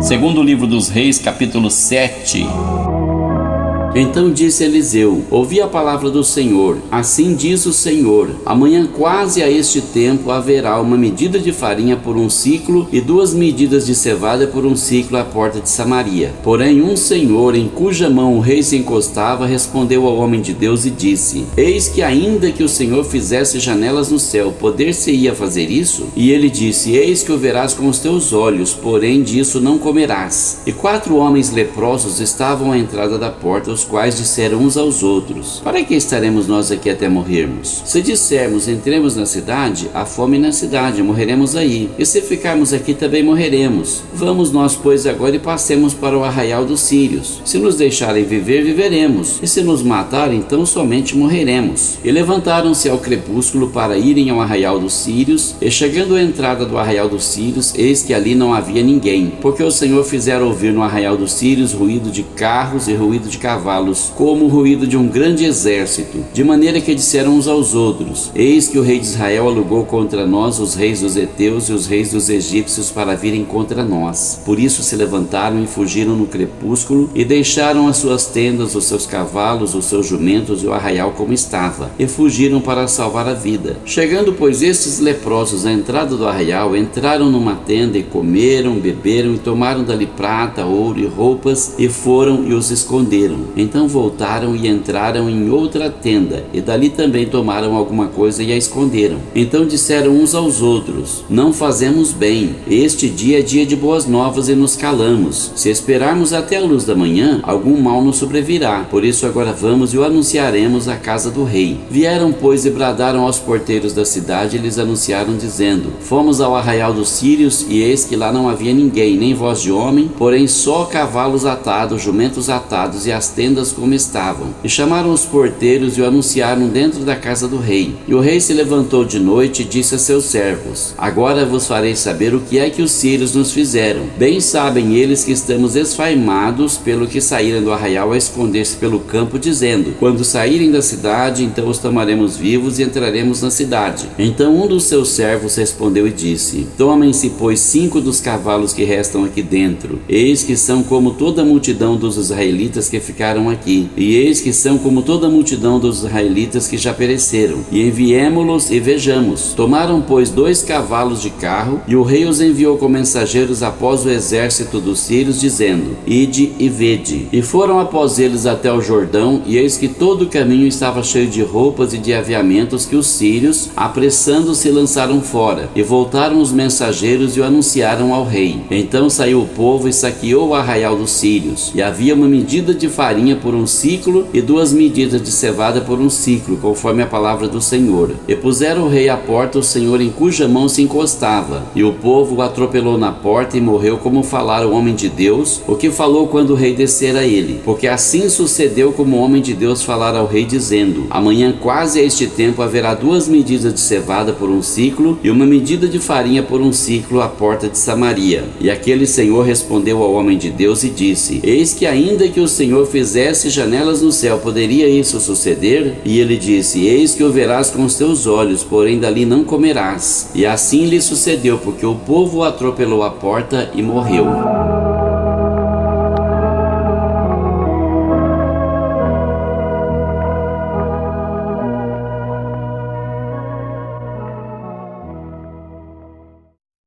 Segundo livro dos Reis, capítulo 7. Então disse Eliseu: ouvi a palavra do Senhor. Assim diz o Senhor: amanhã quase a este tempo haverá uma medida de farinha por um siclo e 2 medidas de cevada por um siclo à porta de Samaria. Porém um senhor, em cuja mão o rei se encostava, respondeu ao homem de Deus e disse: eis que ainda que o Senhor fizesse janelas no céu, poder-se-ia fazer isso? E ele disse: eis que o verás com os teus olhos, porém disso não comerás. E 4 homens leprosos estavam à entrada da porta, os quais disseram uns aos outros: para que estaremos nós aqui até morrermos? Se dissermos: entremos na cidade, há fome na cidade, morreremos aí. E se ficarmos aqui, também morreremos. Vamos nós, pois, agora e passemos para o arraial dos sírios. Se nos deixarem viver, viveremos. E se nos matarem, então somente morreremos. E levantaram-se ao crepúsculo para irem ao arraial dos sírios. E chegando à entrada do arraial dos sírios, eis que ali não havia ninguém, porque o Senhor fizera ouvir no arraial dos sírios ruído de carros e ruído de cavalos, como o ruído de um grande exército, de maneira que disseram uns aos outros: eis que o rei de Israel alugou contra nós os reis dos heteus e os reis dos egípcios para virem contra nós. Por isso se levantaram e fugiram no crepúsculo e deixaram as suas tendas, os seus cavalos, os seus jumentos e o arraial como estava, e fugiram para salvar a vida. Chegando, pois, estes leprosos à entrada do arraial, entraram numa tenda e comeram, beberam e tomaram dali prata, ouro e roupas, e foram e os esconderam. Então voltaram e entraram em outra tenda, e dali também tomaram alguma coisa e a esconderam. Então disseram uns aos outros: não fazemos bem, este dia é dia de boas novas e nos calamos. Se esperarmos até a luz da manhã, algum mal nos sobrevirá. Por isso agora vamos e o anunciaremos à casa do rei. Vieram, pois, e bradaram aos porteiros da cidade e lhes anunciaram, dizendo: fomos ao arraial dos sírios, e eis que lá não havia ninguém, nem voz de homem, porém só cavalos atados, jumentos atados e as tendas como estavam. E chamaram os porteiros e o anunciaram dentro da casa do rei. E o rei se levantou de noite e disse a seus servos: agora vos farei saber o que é que os sírios nos fizeram. Bem sabem eles que estamos esfaimados, pelo que saíram do arraial a esconder-se pelo campo, dizendo: quando saírem da cidade, então os tomaremos vivos e entraremos na cidade. Então um dos seus servos respondeu e disse: tomem-se, pois, 5 dos cavalos que restam aqui dentro. Eis que são como toda a multidão dos israelitas que ficaram aqui, e eis que são como toda a multidão dos israelitas que já pereceram, e enviemo-los e vejamos. Tomaram, pois, 2 cavalos de carro, e o rei os enviou com mensageiros após o exército dos sírios, dizendo: ide e vede. E foram após eles até o Jordão, e eis que todo o caminho estava cheio de roupas e de aviamentos que os sírios, apressando-se, lançaram fora. E voltaram os mensageiros e o anunciaram ao rei. Então saiu o povo e saqueou o arraial dos sírios, e havia uma medida de farinha por um ciclo e 2 medidas de cevada por um ciclo, conforme a palavra do Senhor. E puseram o rei à porta o Senhor em cuja mão se encostava. E o povo o atropelou na porta e morreu, como falara o homem de Deus, o que falou quando o rei descera a ele. Porque assim sucedeu como o homem de Deus falara ao rei, dizendo: amanhã quase a este tempo haverá 2 medidas de cevada por um ciclo e 1 medida de farinha por um ciclo à porta de Samaria. E aquele senhor respondeu ao homem de Deus e disse: eis que ainda que o Senhor fizesse janelas no céu, poderia isso suceder? E ele disse: eis que o verás com os teus olhos, porém dali não comerás. E assim lhe sucedeu, porque o povo o atropelou à porta e morreu.